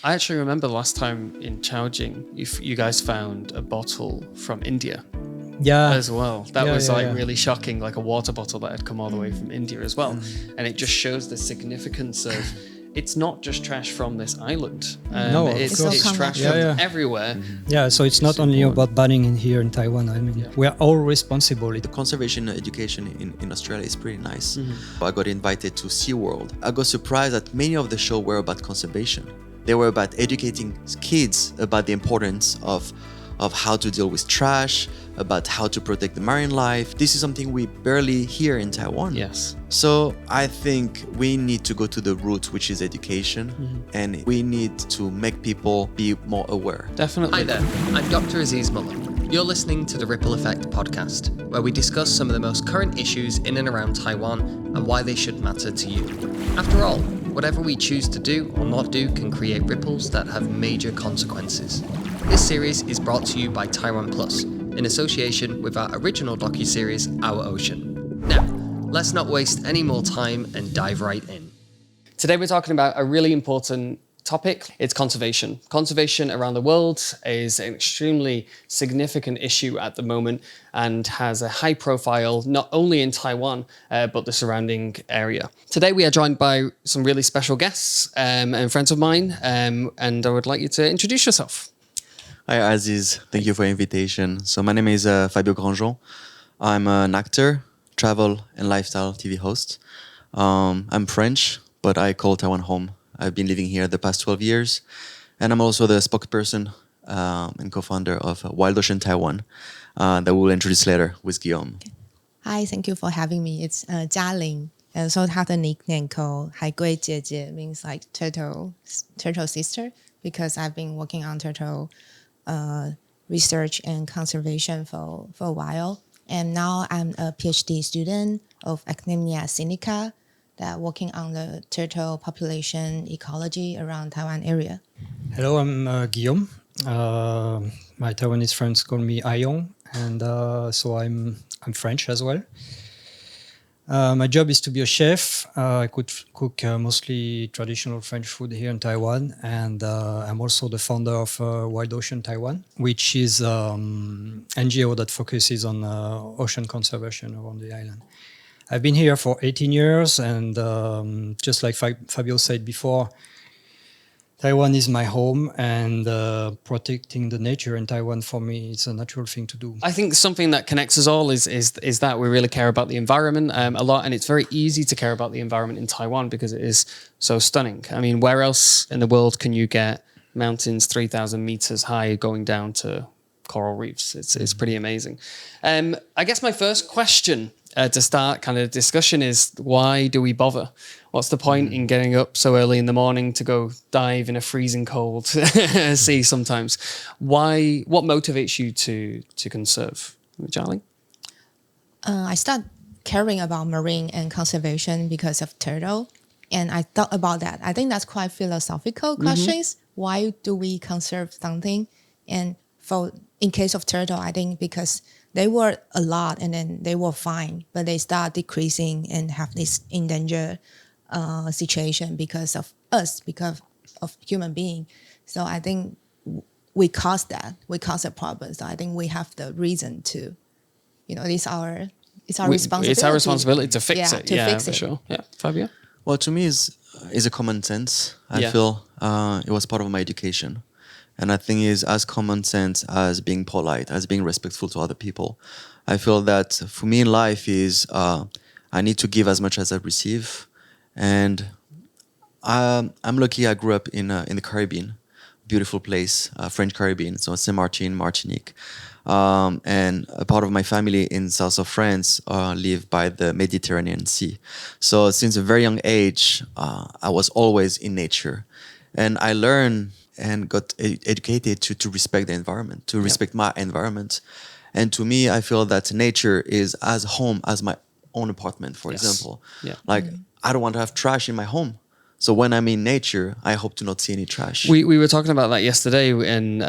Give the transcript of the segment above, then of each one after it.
I actually remember last time in Chiaojing, you guys found a bottle from India as well. That was really shocking, like a water bottle that had come all the way from India as well. And it just shows the significance of it's not just trash from this island. It's trash from everywhere. Yeah, so it's not only about banning in here in Taiwan. I mean, we are all responsible. The conservation education in Australia is pretty nice. I got invited to SeaWorld. I got surprised that many of the shows were about conservation. They were about educating kids about the importance of how to deal with trash, about how to protect the marine life. This is something we barely hear in Taiwan. Yes. So I think we need to go to the root, which is education, and we need to make people be more aware. Definitely. Hi there, I'm Dr. Aziz Mulla. You're listening to the Ripple Effect podcast, where we discuss some of the most current issues in and around Taiwan and why they should matter to you. After all, whatever we choose to do or not do can create ripples that have major consequences. This series is brought to you by TaiwanPlus, in association with our original docu-series, Our Ocean. Now, let's not waste any more time and dive right in. Today we're talking about a really important topic. It's conservation. Conservation around the world is an extremely significant issue at the moment and has a high profile not only in Taiwan but the surrounding area. Today we are joined by some really special guests and friends of mine, and I would like you to introduce yourself. Hi Aziz, thank you for the invitation. So my name is Fabio Grangeon. I'm an actor, travel and lifestyle TV host. I'm French, but I call Taiwan home. I've been living here the past 12 years, and I'm also the spokesperson and co-founder of Wild Ocean Taiwan that we'll introduce later with Guillaume. Hi, thank you for having me. It's Jialing. And so have a nickname called 海龟姐姐, means like turtle sister, because I've been working on turtle research and conservation for a while. And now I'm a PhD student of Academia Sinica that working on the turtle population ecology around Taiwan area. Hello, I'm Guillaume. My Taiwanese friends call me Ayong, and so I'm French as well. My job is to be a chef. I could cook mostly traditional French food here in Taiwan, and I'm also the founder of Wild Ocean Taiwan, which is NGO that focuses on ocean conservation around the island. I've been here for 18 years, and just like Fabio said before, Taiwan is my home, and protecting the nature in Taiwan for me is a natural thing to do. I think something that connects us all is that we really care about the environment a lot, and it's very easy to care about the environment in Taiwan because it is so stunning. I mean, where else in the world can you get mountains 3,000 meters high going down to coral reefs? It's pretty amazing. I guess my first question to start kind of discussion is, why do we bother? What's the point in getting up so early in the morning to go dive in a freezing cold sea sometimes? Why? What motivates you to conserve? Chialing? I started caring about marine and conservation because of turtle. And I thought about that. I think that's quite philosophical questions. Why do we conserve something? And in case of turtle, I think because they were a lot and then they were fine, but they start decreasing and have this endangered situation because of us, because of human being. So I think we caused that. We caused a problem. So I think we have the reason to, it's our responsibility. It's our responsibility to fix it. Fix for it. Sure. Yeah, Fabio? Well, to me, is a common sense. I feel it was part of my education. And I think is as common sense as being polite, as being respectful to other people. I feel that for me in life is I need to give as much as I receive. And I'm lucky I grew up in the Caribbean, beautiful place, French Caribbean, so Saint Martin, Martinique. And a part of my family in south of France live by the Mediterranean Sea. So since a very young age, I was always in nature. And I learned and got educated to respect the environment, to respect my environment. And to me, I feel that nature is as home as my own apartment, for example. Yeah. Like, I don't want to have trash in my home. So when I'm in nature, I hope to not see any trash. We were talking about that yesterday, and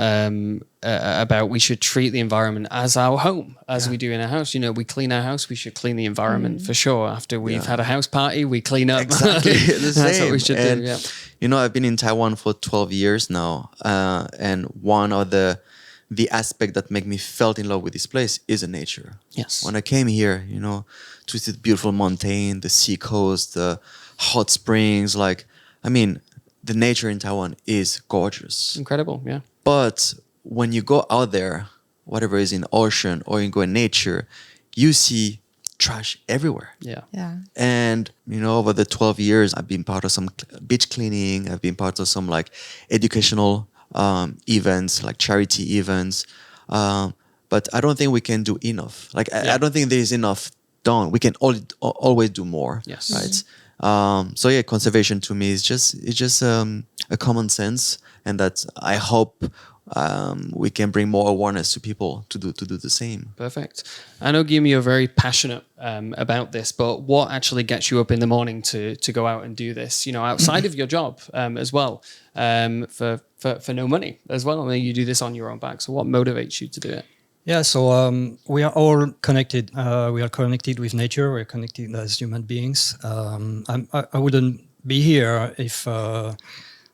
about we should treat the environment as our home, as we do in a house. We clean our house, we should clean the environment for sure. After we've had a house party, we clean up. Exactly the same. That's what we should do. Yeah. I've been in Taiwan for 12 years now, and one of the aspect that make me felt in love with this place is the nature. Yes. When I came here, to see the beautiful mountain, the sea coast, the hot springs, the nature in Taiwan is gorgeous. Incredible, yeah. But when you go out there, whatever is in ocean or you go in nature, you see trash everywhere. Yeah. Yeah. And, over the 12 years, I've been part of some beach cleaning. I've been part of some educational events, like charity events. But I don't think we can do enough. I don't think there is enough done. We can always do more. Yes. Right. Conservation to me is just a common sense, and that I hope we can bring more awareness to people to do the same. Perfect. I know, Guillame, you're very passionate about this, but what actually gets you up in the morning to go out and do this? Outside of your job as well, for no money as well. I mean, you do this on your own back. So what motivates you to do it? Yeah, so we are all connected. We are connected with nature. We're connected as human beings. I wouldn't be here if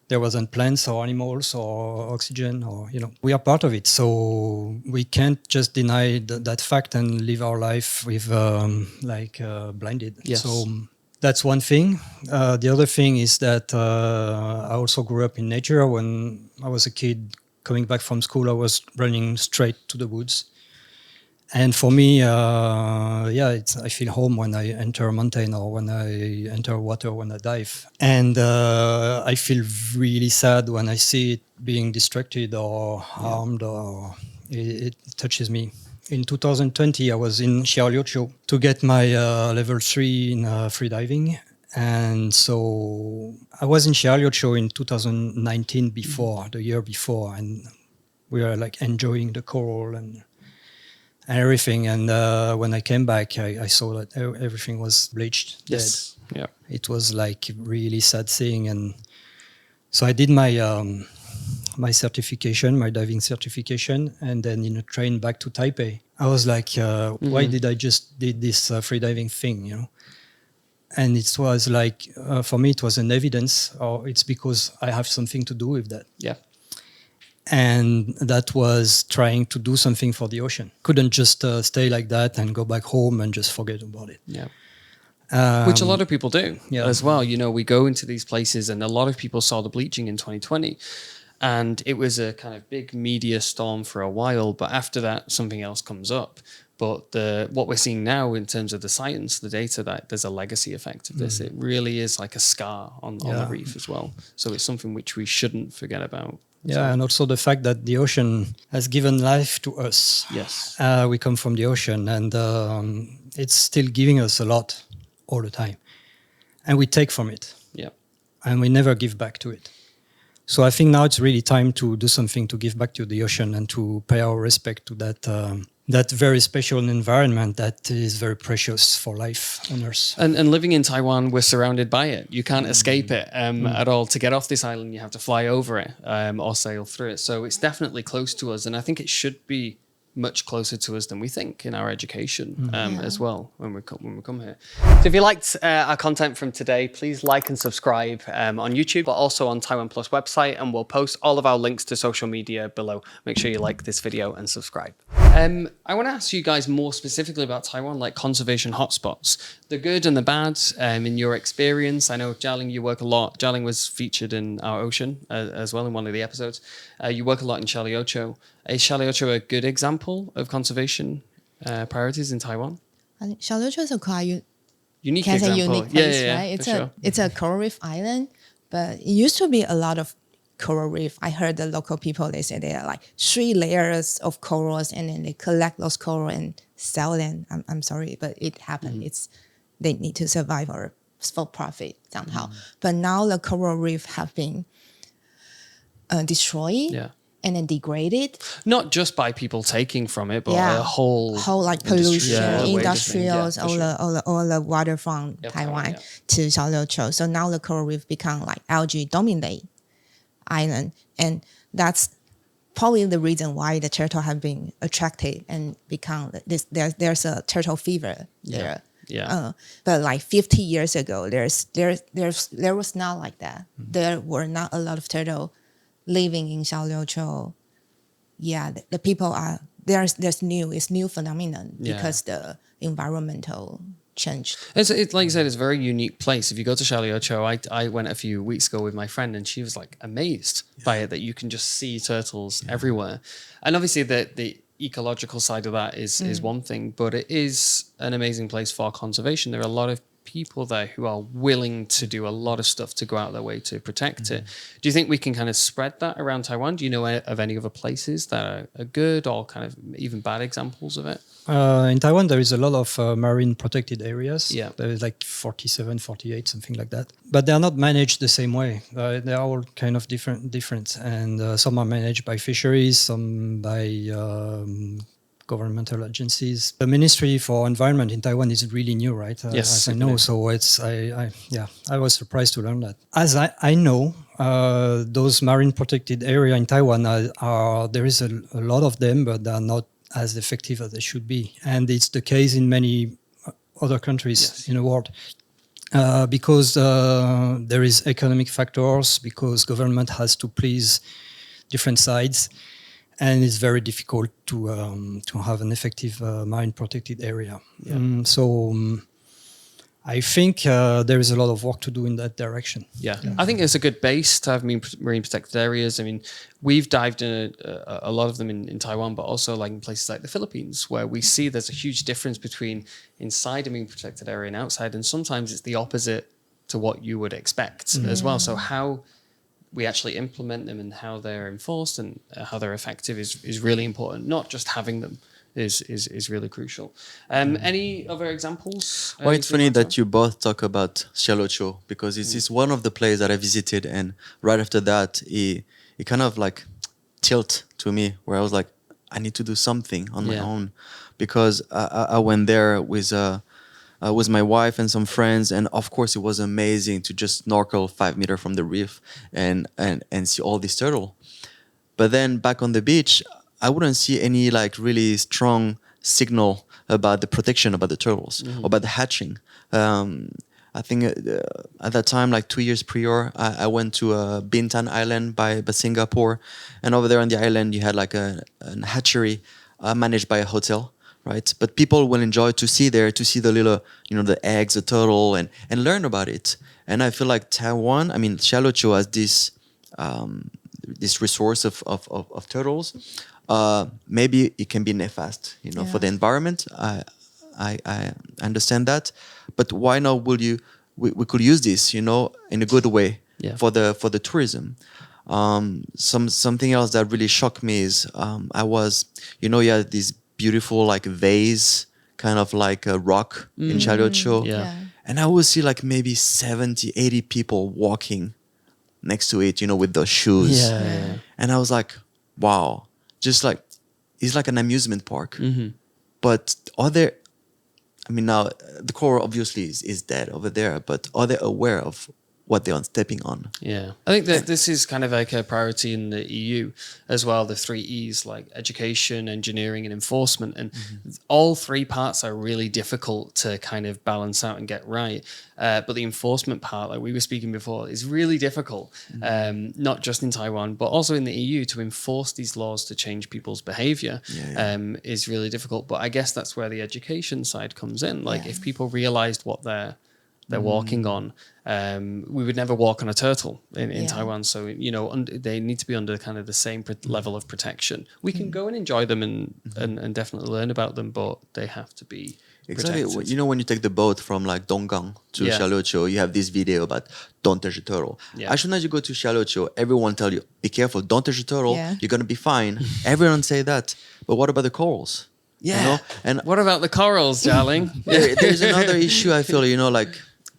there wasn't plants or animals or oxygen, or we are part of it. So we can't just deny that fact and live our life with blinded. Yes. So that's one thing. The other thing is that I also grew up in nature. When I was a kid, coming back from school, I was running straight to the woods. And for me, I feel home when I enter a mountain or when I enter water, when I dive. And I feel really sad when I see it being destructed or harmed, or it touches me. In 2020, I was in Xiaoliuqiu to get my level 3 in freediving. And so I was in Xiaoliuqiu in 2019 the year before, and we were enjoying the coral and everything. And when I came back, I saw that everything was bleached, Yes. dead. Yeah. It was really sad thing. And so I did my my certification, my diving certification, and then in a train back to Taipei, I was like, why did I just did this freediving thing, And it was for me, it was an evidence, or it's because I have something to do with that. Yeah. And that was trying to do something for the ocean. Couldn't just stay like that and go back home and just forget about it. Yeah. Which a lot of people do as well. We go into these places, and a lot of people saw the bleaching in 2020. And it was a kind of big media storm for a while. But after that, something else comes up. But what we're seeing now in terms of the science, the data, that there's a legacy effect of this. It really is like a scar on the reef as well. So it's something which we shouldn't forget about. Yeah, and also the fact that the ocean has given life to us. Yes. We come from the ocean, and it's still giving us a lot all the time. And we take from it. Yeah. And we never give back to it. So I think now it's really time to do something to give back to the ocean and to pay our respect to that very special environment that is very precious for life on Earth. And living in Taiwan, we're surrounded by it. You can't escape it at all. To get off this island, you have to fly over it or sail through it. So it's definitely close to us. And I think it should be much closer to us than we think in our education as well when we come here. So if you liked our content from today, please like and subscribe on YouTube, but also on TaiwanPlus website, and we'll post all of our links to social media below. Make sure you like this video and subscribe. I want to ask you guys more specifically about Taiwan, like conservation hotspots, the good and the bad in your experience. I know, Xiaoling, you work a lot. Xiaoling was featured in our ocean as well in one of the episodes. You work a lot in Xiaoliuqiu. Is Xiaoliuqiu a good example of conservation priorities in Taiwan? I think Xiaoliuqiu is a quite unique example. Unique place, right? It's a coral reef island, but it used to be a lot of coral reef. I heard the local people, they say there are 3 layers of corals, and then they collect those coral and sell them. I'm sorry, but it happened. They need to survive or for profit somehow. But now the coral reef have been destroyed. Yeah. and then degraded. Not just by people taking from it, but Yeah. a whole Like industry, pollution, way of doing things. industrials, Yeah, for sure. all the water from Taiwan to Xiaoliuqiu. So now the coral reef become like algae dominate island, and that's probably the reason why the turtle have been attracted and become this. There's a turtle fever there. Yeah. But like 50 years ago, there was not like that. There were not a lot of turtle living in Xiaoliuqiu. Yeah, the people are it's new phenomenon because the environmental change. It's like you said, it's a very unique place. If you go to Xiaoliuqiu, I went a few weeks ago with my friend, and she was like amazed by it that you can just see turtles everywhere. And obviously the ecological side of that is one thing, but it is an amazing place for conservation. There are a lot of people there who are willing to do a lot of stuff to go out their way to protect it. Do you think we can kind of spread that around Taiwan? Do you know of any other places that are good or kind of even bad examples of it? In Taiwan, there is a lot of marine protected areas. Yeah. There is like 47, 48, something like that. But they are not managed the same way. They are all kind of different. And some are managed by fisheries, some by governmental agencies. The Ministry for Environment in Taiwan is really new, right? Yes, as I know. So I was surprised to learn that. As I know, those marine protected area in Taiwan there is a lot of them, but they are not as effective as they should be. And it's the case in many other countries in the world. Because there is economic factors, because government has to please different sides, and it's very difficult to have an effective marine protected area. I think there is a lot of work to do in that direction. Yeah. I think it's a good base to have marine protected areas. I mean, we've dived in a lot of them in Taiwan, but also like in places like the Philippines, where we see there's a huge difference between inside a marine protected area and outside, and sometimes it's the opposite to what you would expect as well. So how we actually implement them and how they're enforced and how they're effective is really important. Not just having them is really crucial. Any other examples? Well, it's funny that you both talk about Xiaoliuqiu, because it's one of the places that I visited, and right after that, it kind of like tilt to me, where I was like, I need to do something on my own, because I went there with my wife and some friends, and of course it was amazing to just snorkel 5 meters from the reef and see all these turtle. But then back on the beach, I wouldn't see any like really strong signal about the protection about the turtles, or about the hatching. I think at that time, like 2 years prior, I went to Bintan Island by Singapore, and over there on the island you had like a hatchery managed by a hotel. Right, but people will enjoy to see the little, the eggs, the turtle, and learn about it. And I feel like Taiwan, Xiaoliuqiu has this resource of turtles. Maybe it can be nefast, for the environment. I understand that, but why not? We could use this, in a good way for the tourism. Something else that really shocked me is I was, these beautiful like vase, kind of like a rock in Xiaoliuqiu. And I would see like maybe 70, 80 people walking next to it, with those shoes. And I was like, wow, just like, it's like an amusement park. But now the coral obviously is dead over there, but are they aware of what they're stepping on? Yeah. I think that this is kind of like a priority in the EU as well, the 3 E's, like education, engineering, and enforcement. And all 3 parts are really difficult to kind of balance out and get right. But the enforcement part, like we were speaking before, is really difficult, not just in Taiwan, but also in the EU. To enforce these laws to change people's behavior is really difficult. But I guess that's where the education side comes in. Like if people realized what they're walking on, we would never walk on a turtle in Taiwan. So, they need to be under kind of the same level of protection. We can go and enjoy them and definitely learn about them, but they have to be protected. Exactly. When you take the boat from like Donggang to Xiaoliuqiu, you have this video about don't touch a turtle. As soon as you go to Xiaoliuqiu, everyone tell you, be careful, don't touch a turtle, you're going to be fine. Everyone say that. But what about the corals? Yeah. And what about the corals, Xiaoling? There's another issue I feel,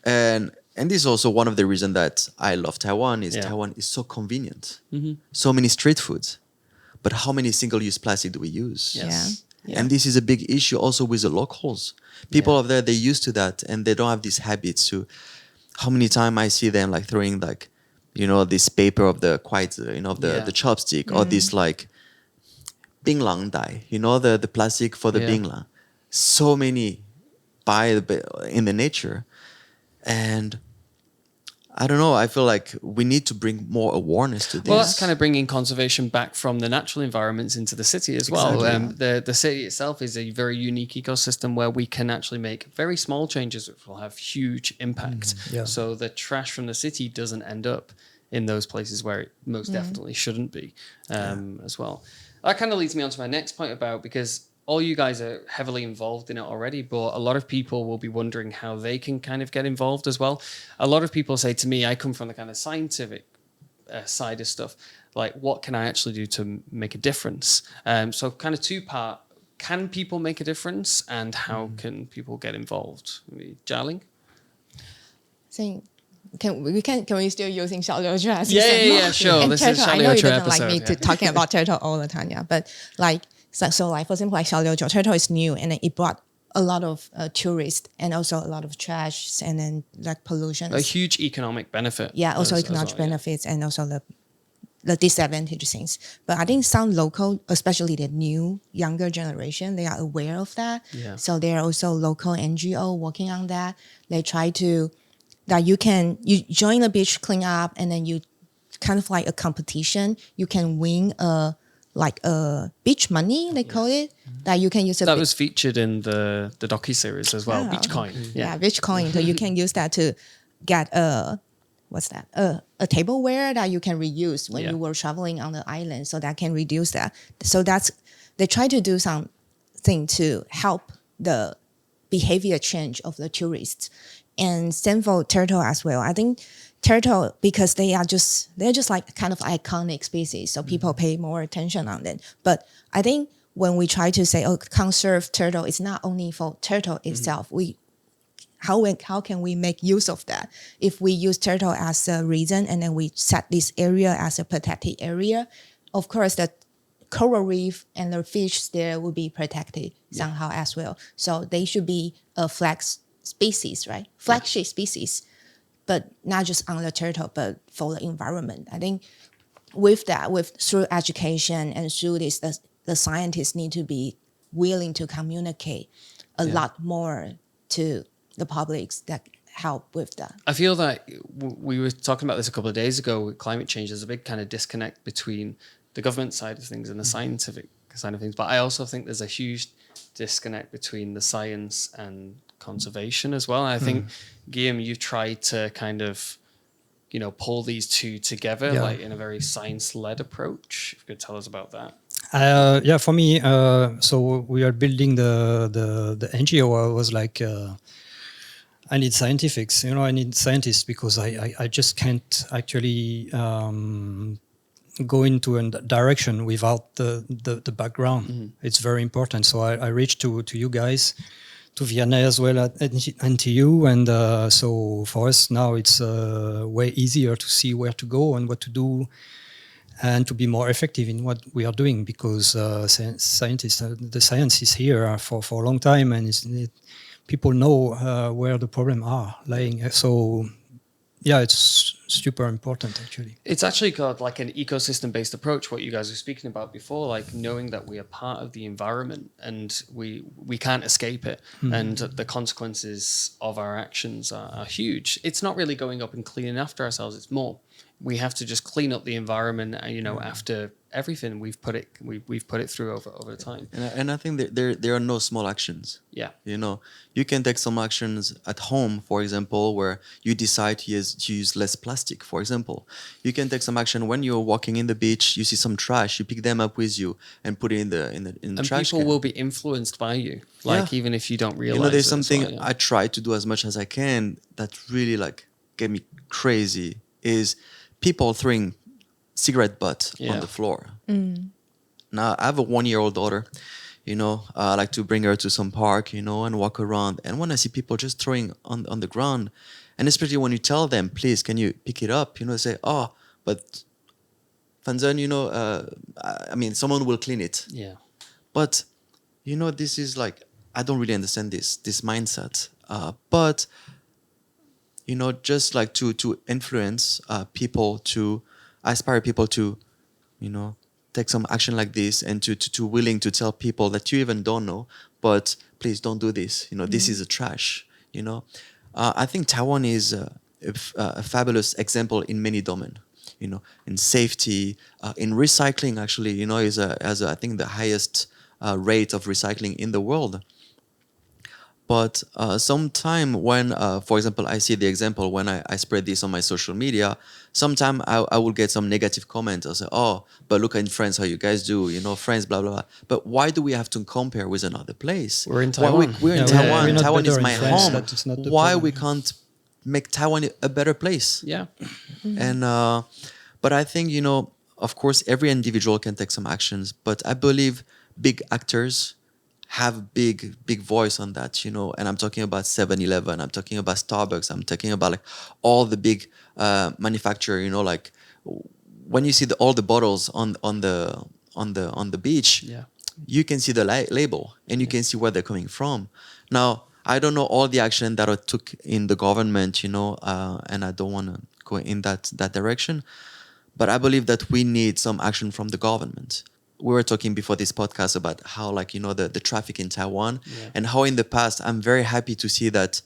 and this is also one of the reasons that I love Taiwan is Taiwan is so convenient. So many street foods. but how many single-use plastic do we use? Yes. Yeah. And this is a big issue also with the locals. People over there, they're used to that, and they don't have these habits to. How many times I see them like throwing like, this paper of the the chopstick, or this like Bing Lang dye, the plastic for the Bing Lang. So many in the nature, and I don't know. I feel like we need to bring more awareness to this. Well, that's kind of bringing conservation back from the natural environments into the city as well. Exactly. The city itself is a very unique ecosystem where we can actually make very small changes which will have huge impact. So the trash from the city doesn't end up in those places where it most definitely shouldn't be as well. That kind of leads me on to my next point about, because all you guys are heavily involved in it already, but a lot of people will be wondering how they can kind of get involved as well. A lot of people say to me, I come from the kind of scientific side of stuff, like what can I actually do to make a difference? So kind of two-part, can people make a difference, and how can people get involved? Maybe Xiaoliuqiu? I think can we still using Xiaoliuqiu as Yeah, sure. And this turtle, is I know you Xiaoliuqiu don't episode. like me to talking about turtle all the time, but like so like for example, like Xiaoliuqiu, turtle is new, and then it brought a lot of tourists and also a lot of trash and then like pollution. A huge economic benefit. Yeah, also economic benefits and also the disadvantage things. But I think some local, especially the new younger generation, they are aware of that. Yeah. So there are also local NGO working on that. They try to that you join the beach cleanup, and then you kind of like a competition. You can win a beach money, they call it, that you can use. That was featured in the docu-series as well, Beach Coin. Yeah, beach coin. So you can use that to get a tableware that you can reuse when you were traveling on the island, so that can reduce that. So they try to do something to help the behavior change of the tourists. And same for turtle as well. I think turtle, because they're just like kind of iconic species, so people pay more attention on it. But I think when we try to say, conserve turtle, it's not only for turtle itself. How can we make use of that? If we use turtle as a reason, and then we set this area as a protected area, of course the coral reef and the fish there will be protected somehow as well. So they should be a species, right? Flagship species, but not just on the turtle, but for the environment. I think through education and through this, the scientists need to be willing to communicate a lot more to the publics that help with that. I feel that we were talking about this a couple of days ago with climate change. There's a big kind of disconnect between the government side of things and the scientific side of things. But I also think there's a huge disconnect between the science and conservation as well. And I think, Guillame, you've tried to kind of, pull these two together, like in a very science-led approach. If you could tell us about that. For me, so we are building the NGO. I was like, I need scientifics, I need scientists, because I just can't actually go into a direction without the background. It's very important. So I reached to you guys, to Vianney as well, and to you. And so for us now, it's way easier to see where to go and what to do, and to be more effective in what we are doing, because the science is here for a long time, and people know where the problems are lying. So it's super important, actually. It's actually got like an ecosystem-based approach, what you guys were speaking about before, like knowing that we are part of the environment and we can't escape it, and the consequences of our actions are huge. It's not really going up and cleaning after ourselves. It's more, we have to just clean up the environment, after everything we've put it through over time. And I think there are no small actions. Yeah. You can take some actions at home, for example, where you decide to use less plastic, for example. You can take some action when you're walking in the beach, you see some trash, you pick them up with you and put it in the trash people can. will be influenced by you, even if you don't realize there's it something well, I try to do as much as I can that really get me crazy, is people throwing cigarette butt on the floor. Now I have a 1-year-old daughter, I like to bring her to some park, and walk around. And when I see people just throwing on the ground, and especially when you tell them, please, can you pick it up? They say, but and then I mean, someone will clean it. Yeah. But this is like, I don't really understand this mindset. But just like to influence people, to aspire people to take some action like this, and to willing to tell people that you even don't know, but please don't do this. This is a trash. I think Taiwan is a fabulous example in many domains. In safety, in recycling. Actually, has I think the highest rate of recycling in the world. But sometime when, for example, I see the example when I spread this on my social media, sometime I will get some negative comments. I'll say, oh, but look in France how you guys do, France, blah, blah, blah. But why do we have to compare with another place? We're in Taiwan. We're in Taiwan. We're not Taiwan is better my in France. home. That's not the Why problem. we can't make Taiwan a better place? Yeah. And but I think, of course, every individual can take some actions. But I believe big actors have big voice on that, and I'm talking about 7-Eleven, I'm talking about Starbucks, I'm talking about like all the big manufacturer, like when you see all the bottles on the beach, Yeah. you can see the label and you can see where they're coming from. Now, I don't know all the action that I took in the government, and I don't want to go in that direction, but I believe that we need some action from the government. We were talking before this podcast about how, like, the traffic in Taiwan, and how in the past, I'm very happy to see that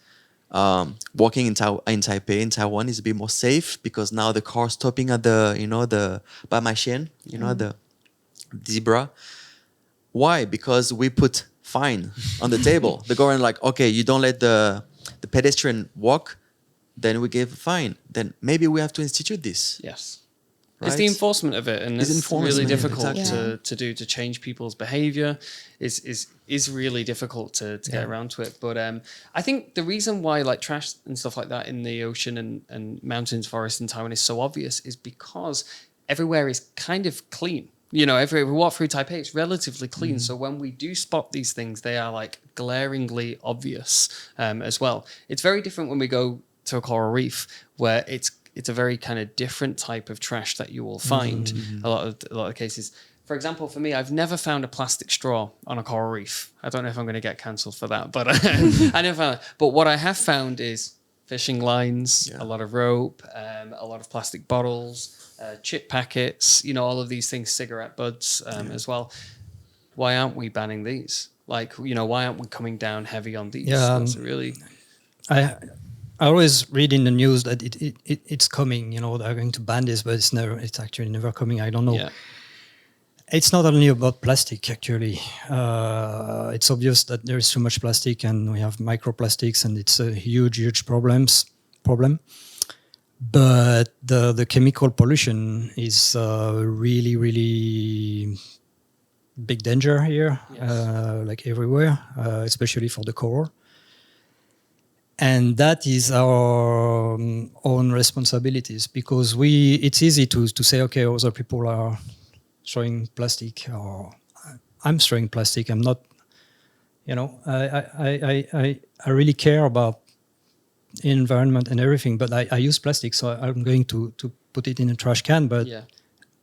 walking in Taipei, in Taiwan, is a bit more safe, because now the car stopping at the by my shen, the zebra. Why? Because we put fine on the table. The government like, okay, you don't let the pedestrian walk, then we give a fine. Then maybe we have to institute this. Yes. Right? It's the enforcement of it, and it's really enforcement, difficult exactly. to change people's behavior. Is really difficult to get around to it. But I think the reason why like trash and stuff like that in the ocean and mountains, forests in Taiwan is so obvious is because everywhere is kind of clean. Everywhere we walk through Taipei, it's relatively clean. So when we do spot these things, they are like glaringly obvious as well. It's very different when we go to a coral reef, where it's a very kind of different type of trash that you will find a lot of cases. For example, for me, I've never found a plastic straw on a coral reef. I don't know if I'm going to get cancelled for that, but I never found it. But what I have found is fishing lines, a lot of rope, a lot of plastic bottles, chip packets, all of these things, cigarette butts as well. Why aren't we banning these? Like, why aren't we coming down heavy on these? Yeah, That's really... I always read in the news that it's coming. They're going to ban this, but it's actually never coming. I don't know. Yeah. It's not only about plastic, actually. It's obvious that there is too much plastic, and we have microplastics, and it's a huge problem. But the chemical pollution is really big danger here, like everywhere, especially for the coral. And that is our own responsibilities, because it's easy to say, okay, other people are throwing plastic, or I'm throwing plastic. I'm not, I really care about environment and everything, but I use plastic, so I'm going to put it in a trash can, but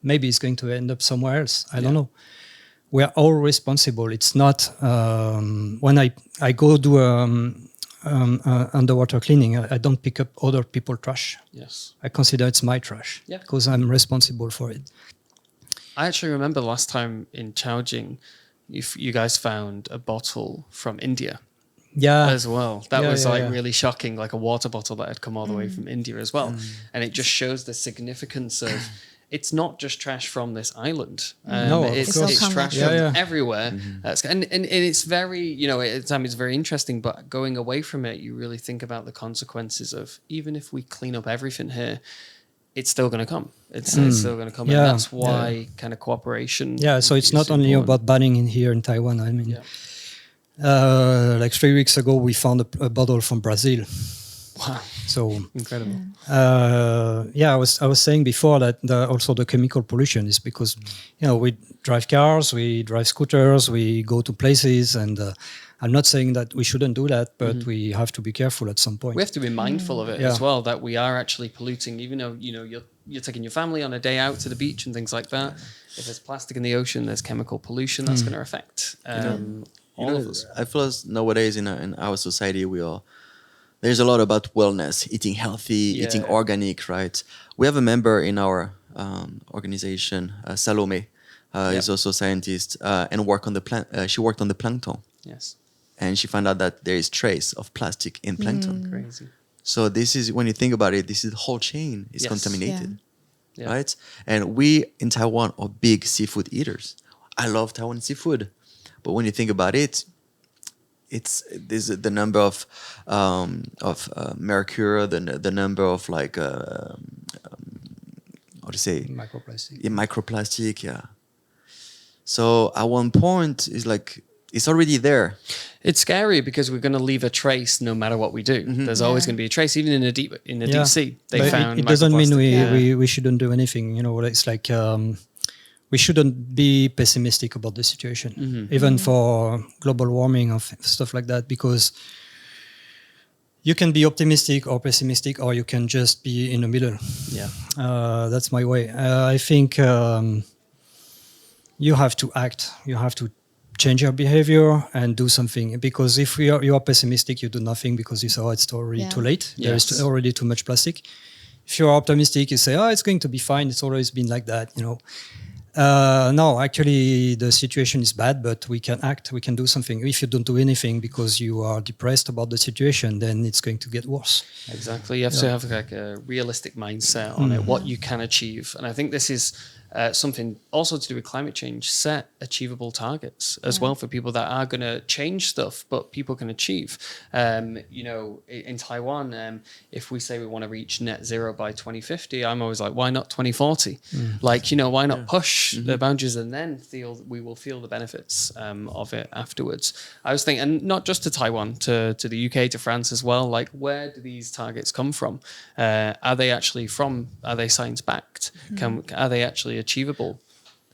maybe it's going to end up somewhere else. I don't know. We're all responsible. It's not, when I go do underwater cleaning, I don't pick up other people's trash. Yes. I consider it's my trash because I'm responsible for it. I actually remember last time in Xiaoliuqiu, you guys found a bottle from India as well. That was really shocking, like a water bottle that had come all the way from India as well. And it just shows the significance of it's not just trash from this island. No, it's trash from everywhere. And it's very, at the time it's very interesting, but going away from it, you really think about the consequences of, even if we clean up everything here, it's still going to come. It's still going to come. And that's why kind of cooperation. Yeah, so it's not only about banning in here in Taiwan. I mean, like 3 weeks ago, we found a bottle from Brazil. Wow. So incredible. I was saying before that also the chemical pollution is because, we drive cars, we drive scooters, we go to places, and I'm not saying that we shouldn't do that, but we have to be careful at some point. We have to be mindful of it as well, that we are actually polluting, even though, you're you're taking your family on a day out to the beach and things like that. If there's plastic in the ocean, there's chemical pollution that's going to affect all of us. I feel as nowadays in our society there's a lot about wellness, eating healthy, eating organic, right? We have a member in our organization, Salome, is also a scientist and she worked on the plankton. Yes. And she found out that there is trace of plastic in plankton. Crazy. So this is, when you think about it, this is the whole chain is contaminated, Yeah. right? And we in Taiwan are big seafood eaters. I love Taiwan seafood, but when you think about it, there's the number of mercury, the number of like how to say Microplastic. microplastic, So at one point, it's like it's already there. It's scary because we're going to leave a trace no matter what we do. There's always going to be a trace, even in the deep sea. They But found it doesn't mean microplastic. we shouldn't do anything. You know, it's like we shouldn't be pessimistic about the situation, even for global warming or stuff like that, because you can be optimistic or pessimistic, or you can just be in the middle. Yeah. That's my way. I think you have to act. You have to change your behavior and do something. Because if you are pessimistic, you do nothing because you say, oh, it's already too late. There is already too much plastic. If you're optimistic, you say, oh, it's going to be fine. It's always been like that, you know. No, actually, the situation is bad, but we can act. We can do something. If you don't do anything because you are depressed about the situation, then it's going to get worse. Exactly. You have to have like a realistic mindset on it, what you can achieve. And I think this is something also to do with climate change. Set achievable targets as well for people that are going to change stuff, but people can achieve. You know, in Taiwan, if we say we want to reach net zero by 2050, I'm always like, why not 2040? Like, you know, why not push the boundaries and then we will feel the benefits of it afterwards. I was thinking, and not just to Taiwan, to the UK, to France as well, like where do these targets come from? Are they science backed? Are they actually achievable?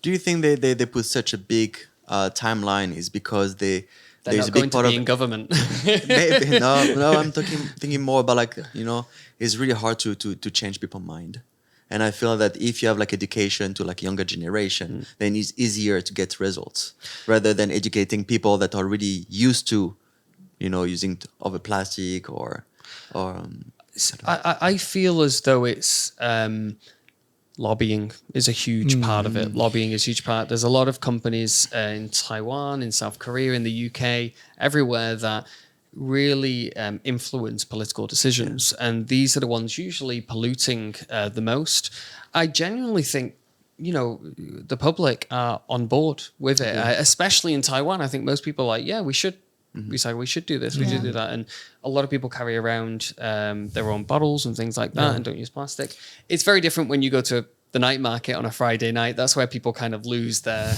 Do you think they put such a big timeline is because They're there's not a going big to part be of in government. maybe no I'm thinking more about like, you know, it's really hard to change people's mind. And I feel that if you have like education to like younger generation, then it's easier to get results rather than educating people that are really used to, you know, using other plastic or I feel as though it's lobbying is a huge part of it. Lobbying is a huge part. There's a lot of companies in Taiwan, in South Korea, in the UK, everywhere that really influence political decisions. And these are the ones usually polluting the most. I genuinely think, you know, the public are on board with it, especially in Taiwan. I think most people are like, yeah, we should. We say we should do this, we should do that, and a lot of people carry around their own bottles and things like that, and don't use plastic. It's very different when you go to the night market on a Friday night. That's where people kind of lose their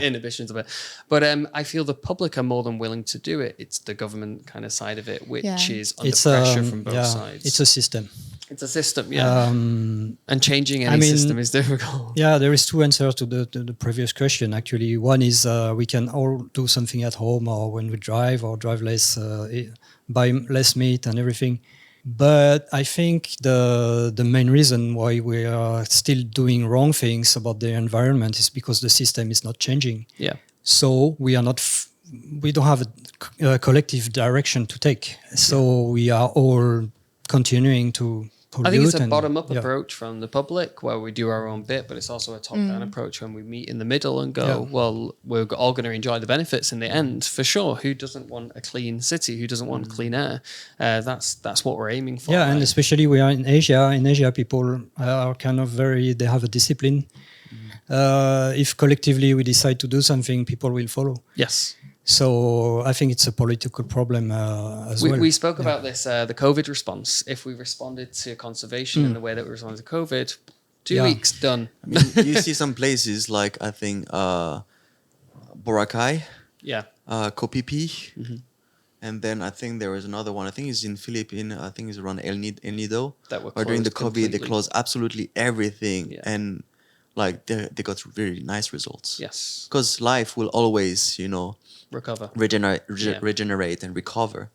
inhibitions of it. But I feel the public are more than willing to do it. It's the government kind of side of it, which is under pressure from both sides. It's a system. It's a system, and changing any system is difficult. Yeah, there is two answers to the previous question. Actually, one is we can all do something at home or when we drive or drive less, buy less meat and everything. But I think the main reason why we are still doing wrong things about the environment is because the system is not changing. Yeah. So we are not. We don't have a collective direction to take. So we are all continuing to pollute. I think it's a bottom-up approach from the public where we do our own bit, but it's also a top-down approach when we meet in the middle and go, well, we're all going to enjoy the benefits in the end, for sure. Who doesn't want a clean city? Who doesn't want clean air? That's what we're aiming for. Yeah, right? and especially we are in Asia. In Asia, people are kind of they have a discipline. If collectively we decide to do something, people will follow. Yes. So I think it's a political problem as well. We spoke about this, the COVID response. If we responded to conservation in the way that we responded to COVID, 2 weeks, done. I mean, you see some places like, I think, Boracay, Koh Phi Phi, and then I think there was another one. I think it's in Philippines. I think it's around El Nido. That were or during the closed COVID, they completely. closed absolutely everything. And like they got very nice results. Yes. Because life will always, you know, regenerate and recover.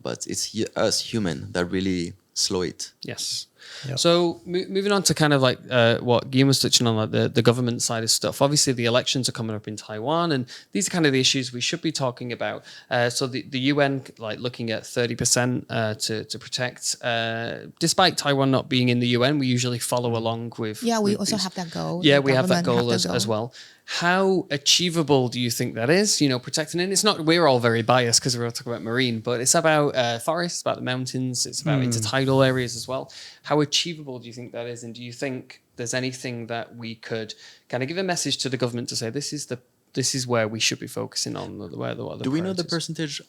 But it's us human that really slow it. Yes. Yep. So moving on to kind of like what Guillame was touching on, like the government side of stuff. Obviously, the elections are coming up in Taiwan, and these are kind of the issues we should be talking about. So the UN like looking at 30% to protect. Despite Taiwan not being in the UN, we usually follow along with. Yeah, we with also these. have that goal. Yeah, The we have that government goal as well. How achievable do you think that is? You know, protecting it. It's not. We're all very biased because we're all talking about marine, but it's about forests, about the mountains. It's about intertidal areas as well. How achievable do you think that is? And do you think there's anything that we could kind of give a message to the government to say this is where we should be focusing on? Do we know the percentage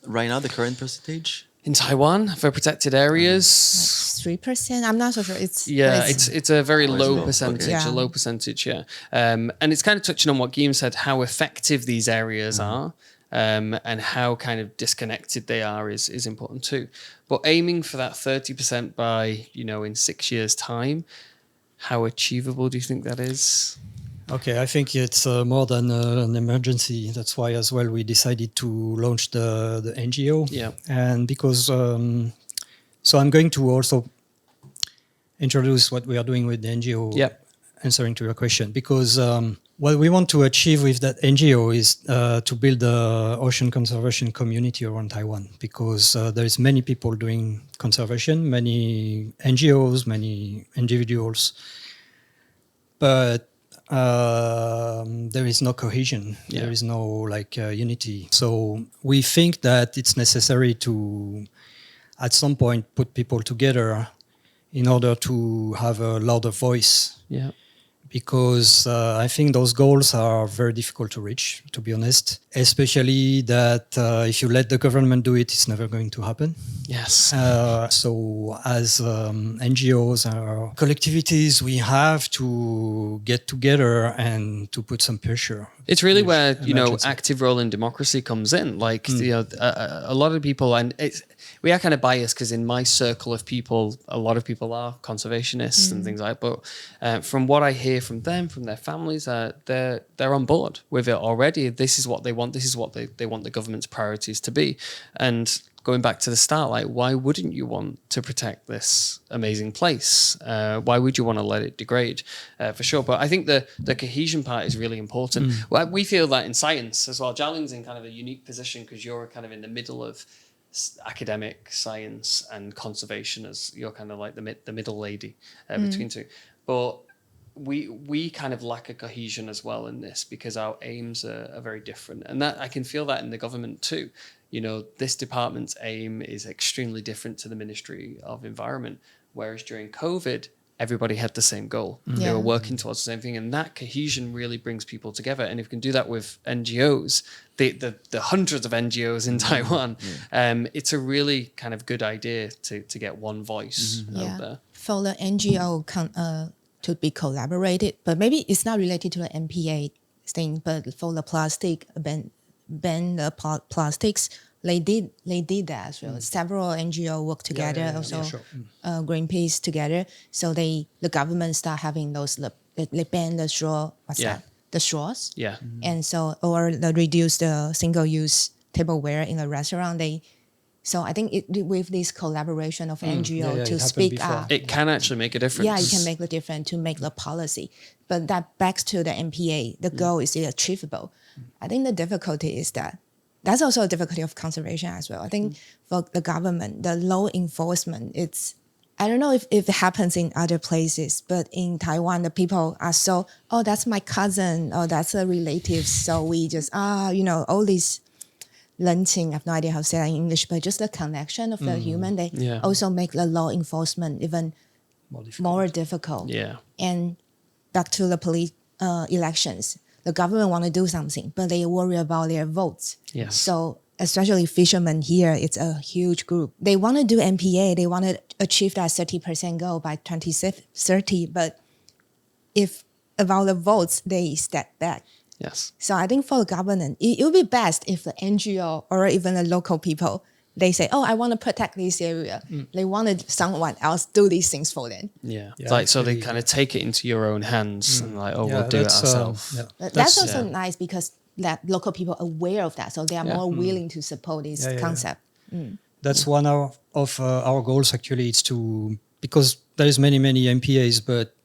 right now? The current percentage? In Taiwan for protected areas? 3%. I'm not so sure. It's a very low low. percentage, Okay. Yeah. a low percentage, yeah. And it's kind of touching on what Guillame said, how effective these areas are, and how kind of disconnected they are is important too. But aiming for that 30% by, in 6 years' time, how achievable do you think that is? Okay, I think it's more than an emergency. That's why as well we decided to launch the NGO. Yeah. And because, so I'm going to also introduce what we are doing with the NGO, Yep. answering to your question. Because what we want to achieve with that NGO is to build the ocean conservation community around Taiwan. Because there is many people doing conservation, many NGOs, many individuals. But there is no cohesion. Yeah. There is no unity. So we think that it's necessary to, at some point, put people together in order to have a louder voice. Yeah. Because I think those goals are very difficult to reach, to be honest. Especially that if you let the government do it, it's never going to happen. Yes. So as NGOs or collectivities, we have to get together and to put some pressure. It's really where, emergency. active role in democracy comes in. Like, a lot of people, and we are kind of biased because in my circle of people, a lot of people are conservationists and things like that. But from what I hear from them, from their families, they're on board with it already. This is what they want. This is what they want the government's priorities to be. And going back to the start, like, why wouldn't you want to protect this amazing place? Why would you want to let it degrade? For sure. But I think the cohesion part is really important. Well, we feel that in science as well. Jialing's in kind of a unique position because you're kind of in the middle of academic science and conservation, as you're kind of like the middle lady between two. But we kind of lack a cohesion as well in this because our aims are very different. And that I can feel that in the government too. This department's aim is extremely different to the Ministry of Environment, whereas during COVID, everybody had the same goal. They were working towards the same thing, and that cohesion really brings people together. And if we can do that with NGOs, the hundreds of NGOs in Taiwan, it's a really kind of good idea to get one voice out there. For the NGO to be collaborated, but maybe it's not related to the MPA thing, but for the plastic ban the plastics, they did that as well. Several NGO work together, Greenpeace together. So the government start having those they ban the straw. The straws. Yeah. And so or they reduce the single-use tableware in the restaurant. So I think with this collaboration of NGO to speak up, it can actually make a difference. Yeah, it can make the difference to make the policy. But that backs to the MPA. The goal is achievable. I think the difficulty is that's also a difficulty of conservation as well. I think for the government, the law enforcement, I don't know if it happens in other places, but in Taiwan, the people are so, that's my cousin, that's a relative. So we just, all these lynching, I have no idea how to say that in English, but just the connection of the human, they also make the law enforcement even more difficult. Yeah. And back to the police elections, the government want to do something, but they worry about their votes. Yes. So especially fishermen here, it's a huge group. They want to do MPA. They want to achieve that 30% goal by 2030. But if about the votes, they step back. Yes. So I think for the government, it would be best if the NGO or even the local people, they say, I want to protect this area. They wanted someone else do these things for them. Yeah. So they kind of take it into your own hands and we'll do it ourselves. That's also nice because that local people are aware of that. So they are more willing to support this concept. That's one of our goals actually. It's because there's many MPAs, but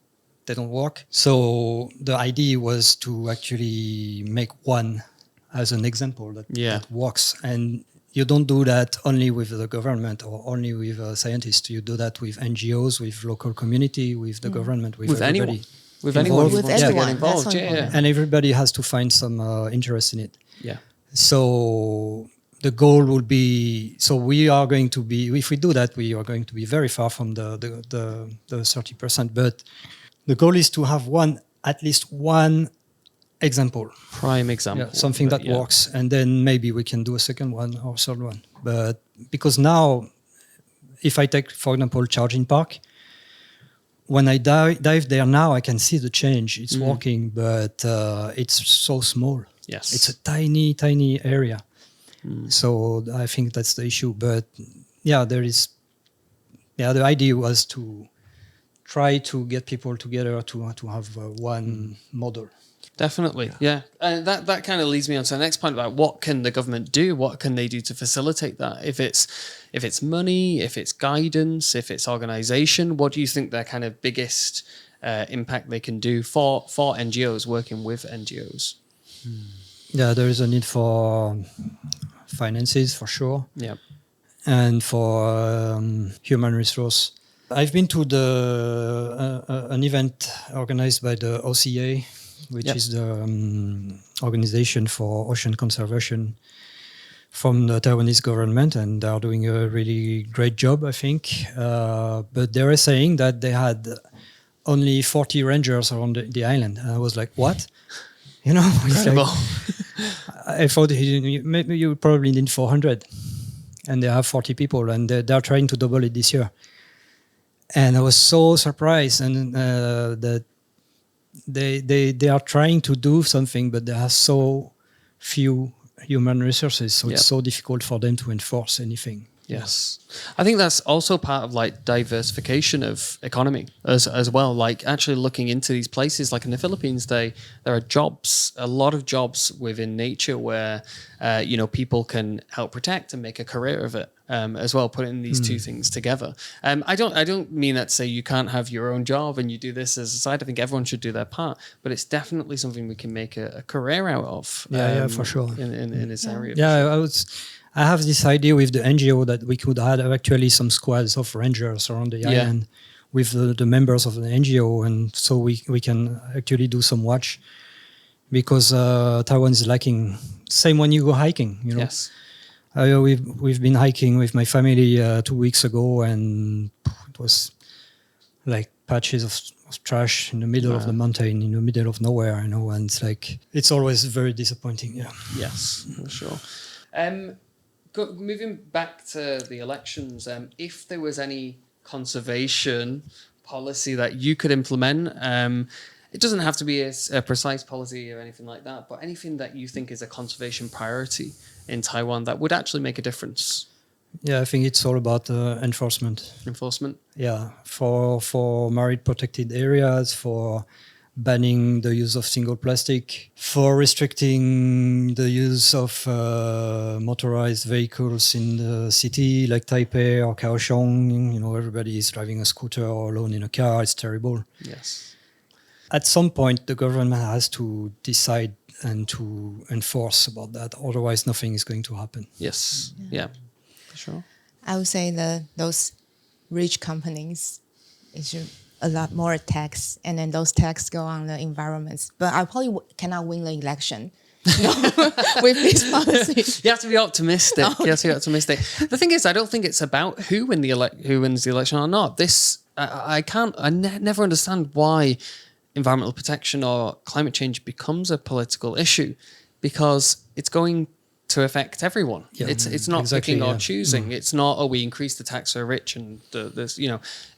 they don't work. So the idea was to actually make one as an example that works. And you don't do that only with the government or only with scientists. You do that with NGOs, with local community, with the government, with everybody. Anyone. With anyone who With wants to everyone. get involved. That's Yeah. And everybody has to find some interest in it. Yeah. So the goal would be, so we are going to be, if we do that, we are going to be very far from the 30%. But the goal is to have at least one example. Prime example. Yeah, something that works. And then maybe we can do a second one or third one. But because now, if I take, for example, Charging Park, when I dive there now, I can see the change. It's working, but it's so small. Yes. It's a tiny area. So I think that's the issue. But yeah, the idea was to try to get people together to have one model. Definitely, yeah. And that kind of leads me on to the next point about what can the government do? What can they do to facilitate that? If it's money, if it's guidance, if it's organization, what do you think their kind of biggest impact they can do for NGOs, working with NGOs? Yeah, there is a need for finances for sure. Yeah. And for human resource. I've been to an event organized by the OCA, which is the organization for ocean conservation from the Taiwanese government, and they are doing a really great job, I think. But they were saying that they had only 40 rangers around the island. And I was like, what? You know, it's like, I thought maybe you probably need 400. And they have 40 people, and they're trying to double it this year. And I was so surprised, and that they are trying to do something, but there are so few human resources, so it's so difficult for them to enforce anything. Yes. I think that's also part of like diversification of economy as well. Like actually looking into these places, like in the Philippines, there are jobs, a lot of jobs within nature where, people can help protect and make a career of it. As well, putting these two things together. I don't mean that to say you can't have your own job and you do this as a side. I think everyone should do their part, but it's definitely something we can make a career out of. For sure. In this area. Yeah, I have this idea with the NGO that we could have actually some squads of rangers around the island with the members of the NGO, and so we can actually do some watch, because Taiwan is lacking. Same when you go hiking, you know. Yes. We've been hiking with my family 2 weeks ago, and it was like patches of trash in the middle of the mountain, in the middle of nowhere, you know, and it's always very disappointing. Yeah. Yes, for sure. Moving back to the elections, if there was any conservation policy that you could implement, it doesn't have to be a precise policy or anything like that, but anything that you think is a conservation priority in Taiwan that would actually make a difference. Yeah, I think it's all about enforcement. Enforcement? Yeah, for marine protected areas, for banning the use of single plastic, for restricting the use of motorized vehicles in the city like Taipei or Kaohsiung. You know, everybody is driving a scooter or alone in a car. It's terrible. Yes. At some point, the government has to decide and to enforce about that. Otherwise, nothing is going to happen. Yes. Yeah. For sure. I would say those rich companies, it should a lot more tax, and then those tax go on the environments. But I probably cannot win the election with this policy. You have to be optimistic. You have to be optimistic. The thing is, I don't think it's about who wins the election or not. I never understand why environmental protection or climate change becomes a political issue, because it's going to affect everyone. Yeah, it's not picking or choosing. It's not, we increase the tax for the rich and this,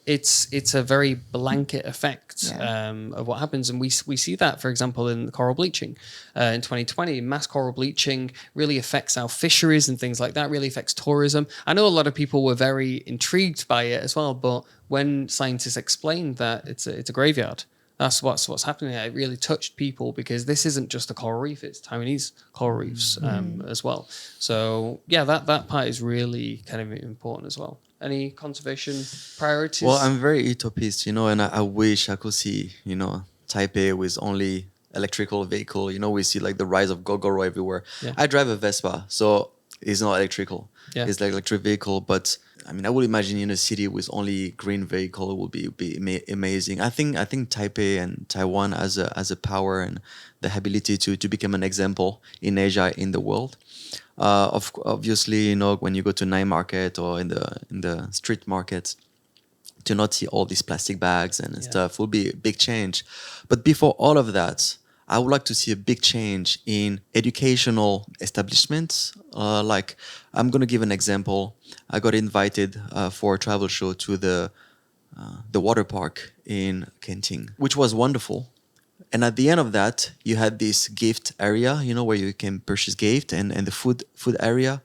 it's a very blanket effect of what happens. And we see that, for example, in coral bleaching in 2020. Mass coral bleaching really affects our fisheries and things like that, really affects tourism. I know a lot of people were very intrigued by it as well, but when scientists explained that it's a graveyard, that's what's happening. It really touched people, because this isn't just a coral reef; it's Taiwanese coral reefs as well. So yeah, that part is really kind of important as well. Any conservation priorities? Well, I'm very utopist, and I wish I could see, Taipei with only electrical vehicle. We see like the rise of Gogoro everywhere. Yeah. I drive a Vespa, so it's not electrical. Yeah. It's like electric vehicle, but I mean, I would imagine in a city with only green vehicle would be amazing. I think Taipei and Taiwan as a power and the ability to become an example in Asia, in the world. Obviously, when you go to night market or in the street markets, to not see all these plastic bags and stuff will be a big change. But before all of that, I would like to see a big change in educational establishments. Like, I'm going to give an example. I got invited for a travel show to the water park in Kenting, which was wonderful. And at the end of that, you had this gift area, where you can purchase gift and the food area.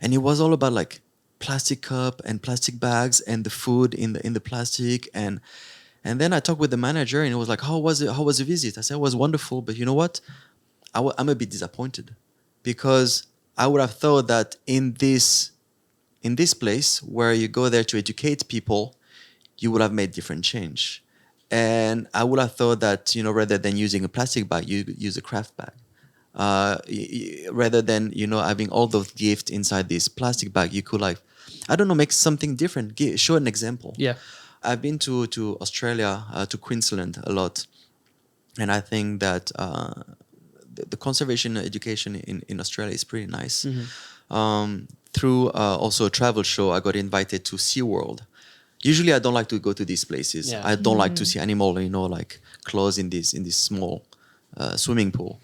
And it was all about like plastic cup and plastic bags and the food in the plastic. And then I talked with the manager and it was like, how was the visit? I said, it was wonderful. But you know what? I'm a bit disappointed because I would have thought that in this place where you go there to educate people, you would have made different change. And I would have thought that, rather than using a plastic bag, you use a craft bag. Rather than, having all those gifts inside this plastic bag, you could make something different. Show an example. Yeah. I've been to Australia, to Queensland a lot. And I think that the conservation education in Australia is pretty nice. Mm-hmm. Through also a travel show, I got invited to SeaWorld. Usually, I don't like to go to these places. Yeah. I don't like to see animal, like close in this small swimming pool.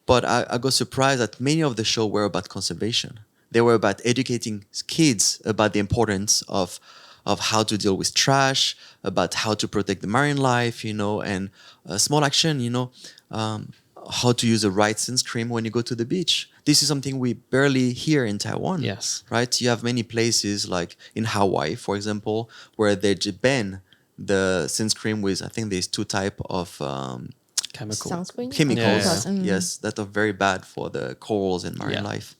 But I got surprised that many of the show were about conservation. They were about educating kids about the importance of how to deal with trash, about how to protect the marine life, and small action, how to use the right sunscreen when you go to the beach. This is something we barely hear in Taiwan. Yes. Right? You have many places like in Hawaii, for example, where they ban the sunscreen with, I think there's two type of chemicals. Chemicals, yes, that are very bad for the corals and marine life.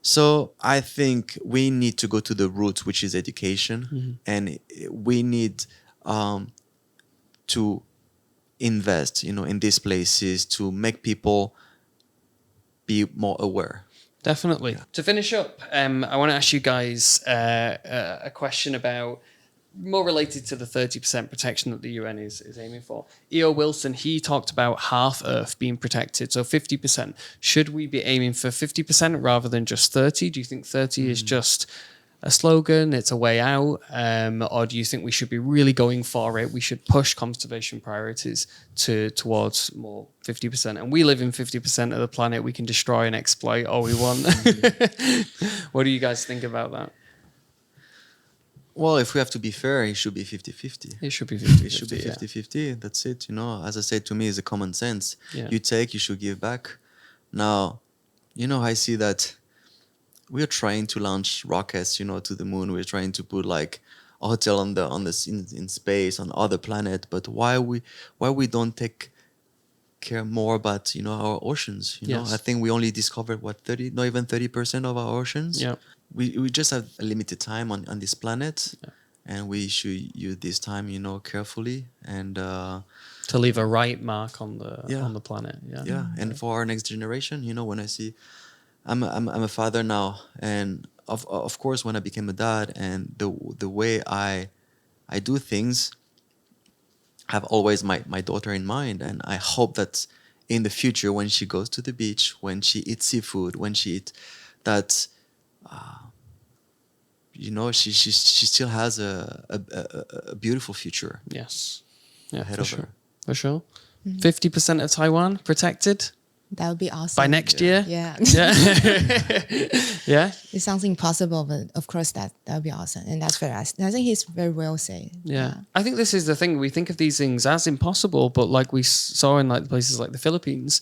So I think we need to go to the root, which is education, and we need to invest, in these places to make people be more aware. Definitely. Yeah. To finish up, I want to ask you guys a question about more related to the 30% protection that the UN is aiming for. E.O. Wilson, he talked about half Earth being protected, so 50%. Should we be aiming for 50% rather than just 30? Do you think 30 is just a slogan, it's a way out, or do you think we should be really going for it? We should push conservation priorities towards more 50%. And we live in 50% of the planet. We can destroy and exploit all we want. What do you guys think about that? Well, if we have to be fair, it should be 50-50. It should be 50-50. It should be 50-50. That's it. As I said, to me, it's a common sense. Yeah. You take, you should give back. Now, I see that we are trying to launch rockets, to the moon. We're trying to put like a hotel in space on other planet. But why we don't take care more about our oceans? Yes. I think we only discovered not even 30% of our oceans. Yeah. We just have a limited time on this planet, and we should use this time, carefully and to leave a right mark on the planet. Yeah. And for our next generation, when I see, I'm a father now, and of course when I became a dad, and the way I do things, I have always my daughter in mind, and I hope that in the future when she goes to the beach, when she eats seafood, when she eats that. She still has a beautiful future. Yes, yeah, ahead for of sure. her. For sure. 50% of Taiwan protected That would be awesome. by next year. Yeah. Yeah. It sounds impossible, but of course that would be awesome, and that's very. I think he's very well said. Yeah, I think this is the thing. We think of these things as impossible, but like we saw in like places like the Philippines,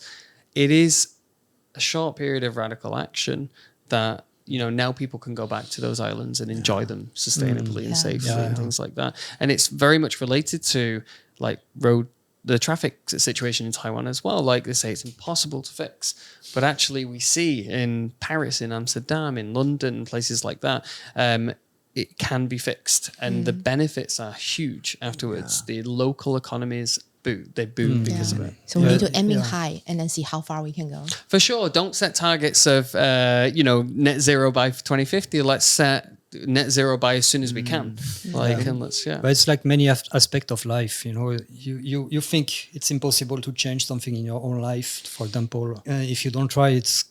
it is a short period of radical action that. Now people can go back to those islands and enjoy them sustainably and safely and things like that. And it's very much related to like the traffic situation in Taiwan as well. Like they say, it's impossible to fix. But actually we see in Paris, in Amsterdam, in London, places like that, it can be fixed, and the benefits are huge afterwards. The local economies boom because of it. So we need to aim high and then see how far we can go. For sure. Don't set targets of net zero by 2050. Let's set net zero by as soon as we can. And let's But it's like many aspects of life. You think it's impossible to change something in your own life. For example, if you don't try, it's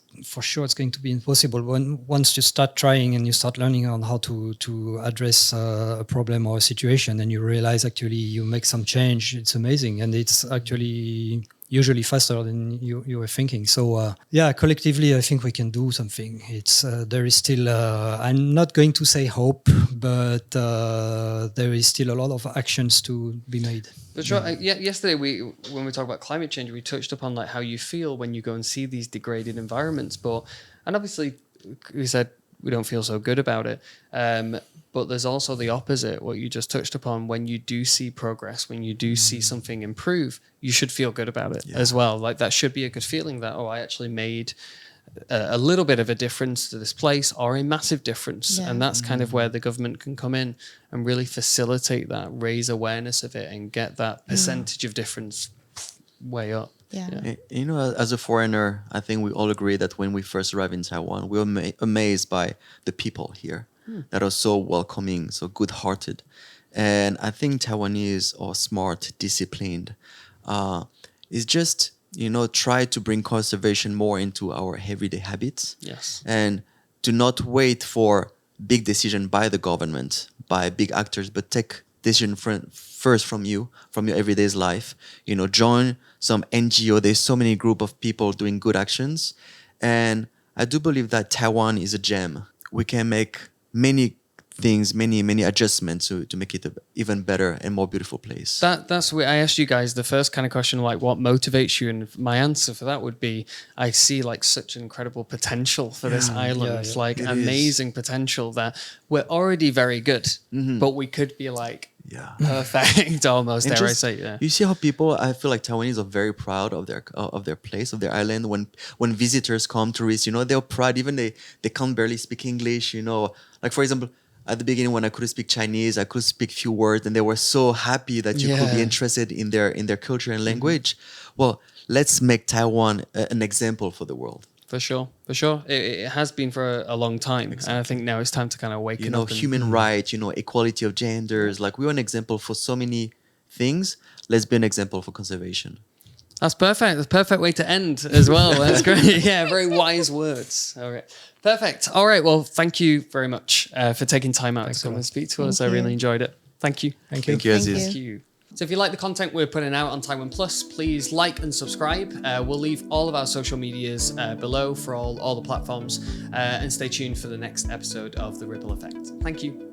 going to be impossible. Once you start trying and you start learning on how to address a problem or a situation, and you realize actually you make some change, it's amazing, and it's actually usually faster than you were thinking. So collectively, I think we can do something. It's there is still I'm not going to say hope, but there is still a lot of actions to be made. For sure. Yesterday, when we talked about climate change, we touched upon like how you feel when you go and see these degraded environments. And obviously, we said we don't feel so good about it. But there's also the opposite, what you just touched upon. When you do see progress, when you do see something improve, you should feel good about it as well. Like that should be a good feeling that, I actually made a little bit of a difference to this place, or a massive difference. And that's kind of where the government can come in and really facilitate that, raise awareness of it, and get that percentage of difference way up. As a foreigner, I think we all agree that when we first arrived in Taiwan, we were amazed by the people here that are so welcoming, so good-hearted. And I think Taiwanese are smart, disciplined. It's just, try to bring conservation more into our everyday habits. Yes. And do not wait for big decision by the government, by big actors, but take decision first from your everyday life. Join some NGO. There's so many group of people doing good actions. And I do believe that Taiwan is a gem. We can make many things, many adjustments to make it an even better and more beautiful place. That's what I asked you guys the first kind of question, like what motivates you, and my answer for that would be I see like such incredible potential for this island, like amazing potential that we're already very good, but we could be like perfect almost. Dare I say? You see how people, I feel like Taiwanese are very proud of their place, of their island. When visitors come, tourists, they're proud. Even they can't barely speak English. Like for example, at the beginning when I couldn't speak Chinese, I could speak few words, and they were so happy that you could be interested in their culture and language. Well, let's make Taiwan an example for the world. For sure. It has been for a long time. Exactly. And I think now it's time to kind of waken up. Human rights, equality of genders. Like we're an example for so many things. Let's be an example for conservation. That's perfect. That's a perfect way to end as well. That's great. Very wise words. All right. Perfect. All right. Well, thank you very much for taking time out to come and speak to us. I really enjoyed it. Thank you. Thank you, Aziz. Thank you. So if you like the content we're putting out on TaiwanPlus, please like and subscribe. We'll leave all of our social medias below for all the platforms, and stay tuned for the next episode of The Ripple Effect. Thank you.